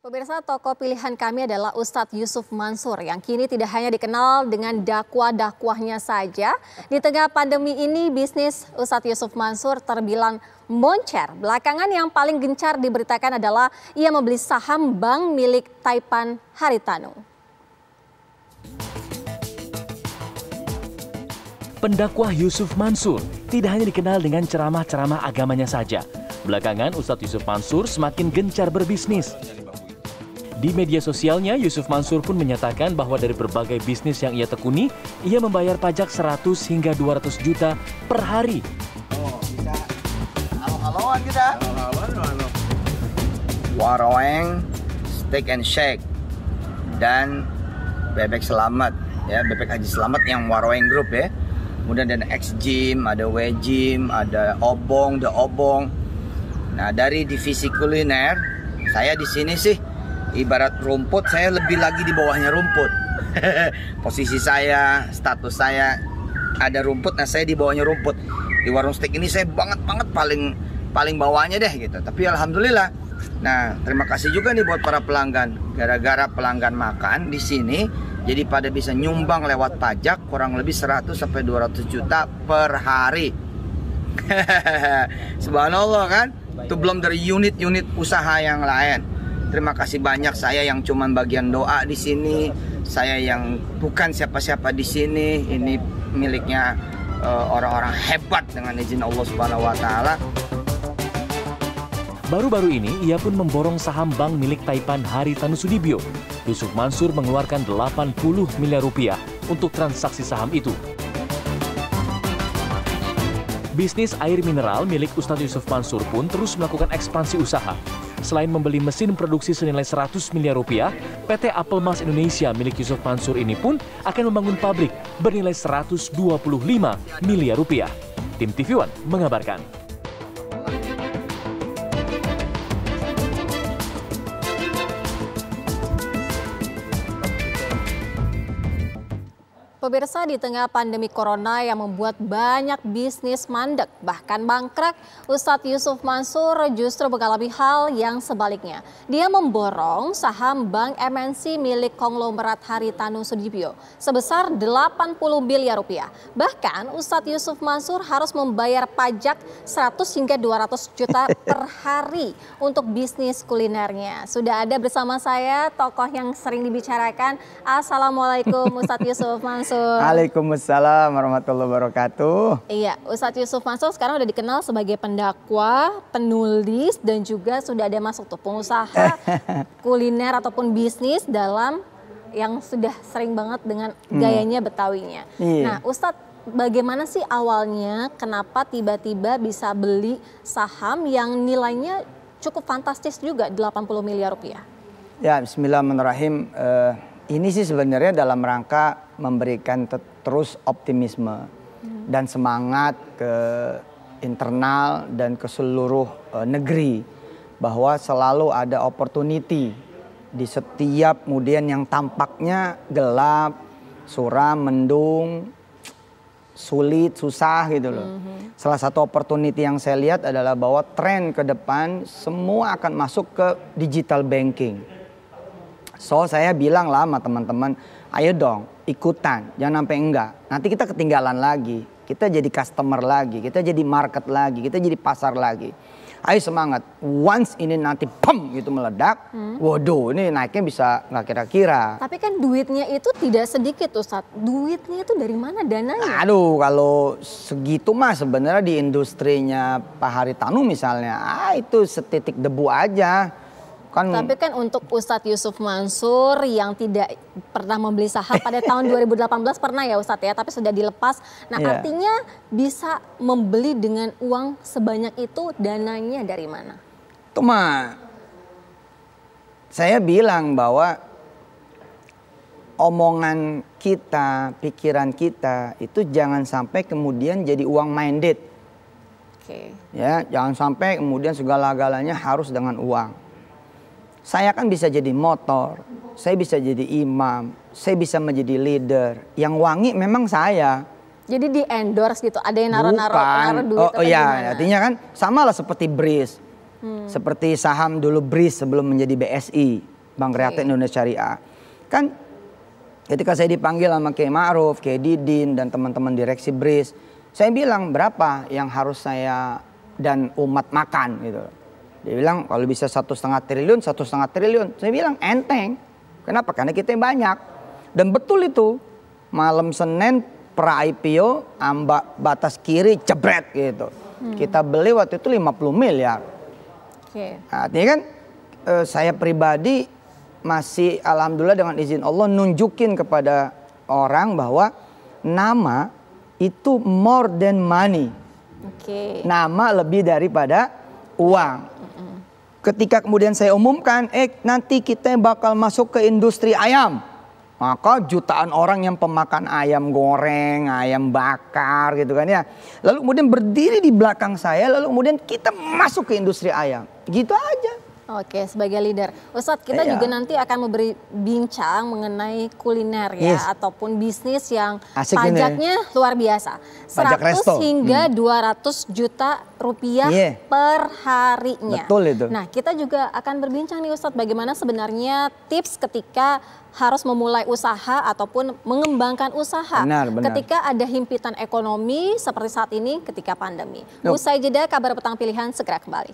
Pemirsa, tokoh pilihan kami adalah Ustadz Yusuf Mansur yang kini tidak hanya dikenal dengan dakwah-dakwahnya saja. Di tengah pandemi ini, bisnis Ustadz Yusuf Mansur terbilang moncer. Belakangan yang paling gencar diberitakan adalah ia membeli saham bank milik Taipan Haritanu. Pendakwah Yusuf Mansur tidak hanya dikenal dengan ceramah-ceramah agamanya saja. Belakangan Ustadz Yusuf Mansur semakin gencar berbisnis. Di media sosialnya, Yusuf Mansur pun menyatakan bahwa dari berbagai bisnis yang ia tekuni, ia membayar pajak 100 hingga 200 juta per hari. Oh, kita halo-haloan kita. Halo. Waroeng, Steak and Shake, dan Bebek Selamat, ya, Bebek Haji Selamat yang Waroeng Group ya. Kemudian ada X-Gym, ada W-Gym, ada Obong, The Obong. Nah, dari divisi kuliner, saya di sini sih ibarat rumput, saya lebih lagi di bawahnya rumput. Posisi saya, status saya ada rumput, nah saya di bawahnya rumput. Di warung steak ini saya banget paling bawahnya deh gitu. Tapi alhamdulillah. Nah, terima kasih juga nih buat para pelanggan. Gara-gara pelanggan makan di sini, jadi pada bisa nyumbang lewat pajak kurang lebih 100 sampai 200 juta per hari. Subhanallah kan? Itu belum dari unit-unit usaha yang lain. Terima kasih banyak, saya yang cuman bagian doa di sini, saya yang bukan siapa-siapa di sini. Ini miliknya orang-orang hebat dengan izin Allah Subhanahu wa taala. Baru-baru ini ia pun memborong saham bank milik Taipan Haritanu Sudibyo. Yusuf Mansur mengeluarkan 80 miliar rupiah untuk transaksi saham itu. Bisnis air mineral milik Ustadz Yusuf Mansur pun terus melakukan ekspansi usaha. Selain membeli mesin produksi senilai 100 miliar rupiah, PT Apple Mas Indonesia milik Yusuf Mansur ini pun akan membangun pabrik bernilai 125 miliar rupiah. Tim TV One mengabarkan. Pemirsa, di tengah pandemi corona yang membuat banyak bisnis mandek, bahkan bangkrut, Ustadz Yusuf Mansur justru mengalami hal yang sebaliknya. Dia memborong saham bank MNC milik konglomerat Haritanu Sudibyo sebesar 80 miliar rupiah. Bahkan Ustadz Yusuf Mansur harus membayar pajak 100 hingga 200 juta per hari untuk bisnis kulinernya. Sudah ada bersama saya tokoh yang sering dibicarakan. Assalamualaikum Ustadz Yusuf Mansur. Waalaikumsalam warahmatullahi wabarakatuh. Iya, Ustadz Yusuf Mansur sekarang udah dikenal sebagai pendakwah, penulis, dan juga sudah ada masuk tuh pengusaha kuliner ataupun bisnis dalam yang sudah sering banget dengan gayanya Betawinya. Iya. Nah, Ustadz, bagaimana sih awalnya kenapa tiba-tiba bisa beli saham yang nilainya cukup fantastis juga 80 miliar rupiah? Ya, bismillahirrahmanirrahim. Ini sih sebenarnya dalam rangka memberikan terus optimisme dan semangat ke internal dan ke seluruh negeri bahwa selalu ada opportunity di setiap kemudian yang tampaknya gelap, suram, mendung, sulit, susah gitu loh. Salah satu opportunity yang saya lihat adalah bahwa tren ke depan semua akan masuk ke digital banking. So saya bilang lah sama teman-teman, ayo dong ikutan, jangan sampai enggak. Nanti kita ketinggalan lagi, kita jadi customer lagi, kita jadi market lagi, kita jadi pasar lagi. Ayo semangat, once ini nanti pem gitu meledak, waduh ini naiknya bisa nggak kira-kira. Tapi kan duitnya itu tidak sedikit Ustadz, duitnya itu dari mana dananya? Aduh kalau segitu mah sebenarnya di industrinya Pak Haritanu misalnya, itu setitik debu aja. Tapi kan untuk Ustadz Yusuf Mansur yang tidak pernah membeli saham pada tahun 2018 pernah ya Ustadz ya, tapi sudah dilepas. Nah artinya bisa membeli dengan uang sebanyak itu, dananya dari mana? Itu mah saya bilang bahwa omongan kita, pikiran kita itu jangan sampai kemudian jadi uang minded. Ya, jangan sampai kemudian segala-galanya harus dengan uang. Saya kan bisa jadi motor, saya bisa jadi imam, saya bisa menjadi leader. Yang wangi memang saya. Jadi di endorse gitu, ada yang naruh duit. Oh iya, artinya kan sama lah seperti Breeze. Seperti saham dulu BRIS sebelum menjadi BSI, Bank Rakyat Indonesia Syariah. Kan ketika saya dipanggil sama Kiai Ma'ruf, Kiai Didin dan teman-teman direksi BRIS, saya bilang berapa yang harus saya dan umat makan gitu. Dia bilang kalau bisa 1,5 triliun, 1,5 triliun. Saya bilang enteng. Kenapa? Karena kita banyak. Dan betul itu. Malam Senin pra IPO ambak batas kiri jebret gitu. Kita beli waktu itu 50 miliar. Artinya kan saya pribadi masih alhamdulillah dengan izin Allah nunjukin kepada orang bahwa nama itu more than money. Nama lebih daripada uang. Ketika kemudian saya umumkan, nanti kita bakal masuk ke industri ayam. Maka jutaan orang yang pemakan ayam goreng, ayam bakar gitu kan ya. Lalu kemudian berdiri di belakang saya, lalu kemudian kita masuk ke industri ayam. Gitu aja. Oke, sebagai leader. Ustadz, kita juga nanti akan memberi bincang mengenai kuliner ya, ataupun bisnis yang asik pajaknya luar biasa. 100 hingga 200 juta rupiah per harinya. Betul itu. Nah, kita juga akan berbincang nih Ustadz, bagaimana sebenarnya tips ketika harus memulai usaha ataupun mengembangkan usaha. Ketika ada himpitan ekonomi seperti saat ini ketika pandemi. Usai jeda, kabar petang pilihan segera kembali.